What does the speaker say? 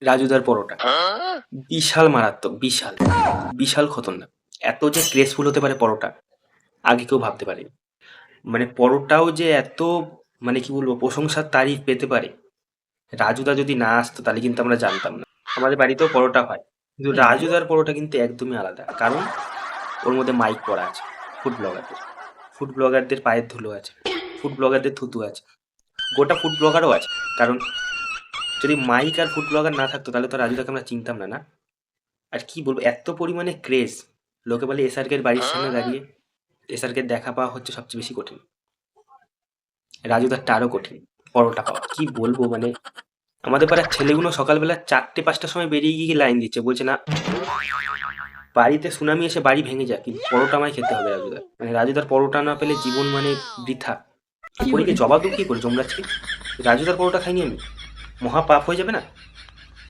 রাজুদার পরোটা বিশাল মারাত্মক, বিশাল বিশাল খতরনাক। এত যে গ্রেসফুল হতে পারে পরোটা, আগে কেউ ভাবতে পারেনি। মানে পরোটাও যে এত, মানে কি বলবো, প্রশংসার তারিফ পেতে পারে। রাজুদা যদি না আসতো তাহলে কিন্তু আমরা জানতাম না। আমাদের বাড়িতেও পরোটা হয়, কিন্তু রাজুদার পরোটা কিন্তু একদমই আলাদা। কারণ ওর মধ্যে মাইক পড়া আছে, ফুড ব্লগারদের পায়ের ধুলো আছে, ফুড ব্লগারদের থুতু আছে, গোটা ফুড ব্লগারও আছে। কারণ যদি মাইক আর ফুড ব্লগার না থাকতো তাহলে তো রাজুদাকে আমরা চিনতাম না, না? আর কি বলবো, এত পরিমাণে ক্রেজ। লোকে বলে এসআরকের বাড়ির সামনে দাঁড়িয়ে এসআরকে দেখা পাওয়া হচ্ছে সবচেয়ে বেশি কঠিন, রাজুদারটা আরো কঠিন পরোটা পাওয়া। কি বলবো, মানে আমাদের পাড়ার ছেলেগুলো সকালবেলা 4টে 5টার সময় বেরিয়ে গিয়ে লাইন দিচ্ছে, বলছে না বাড়িতে সুনামি এসে বাড়ি ভেঙে যায় কিন্তু পরোটা আমায় খেতে হবে রাজুদার। মানে রাজুদার পরোটা না পেলে জীবন মানে বৃথা। এরপরে কি জবাব দেবো কি করে যমরাজকে? রাজুদার পরোটা খাইনি আমি, মহা পাপ হয়ে যাবে না?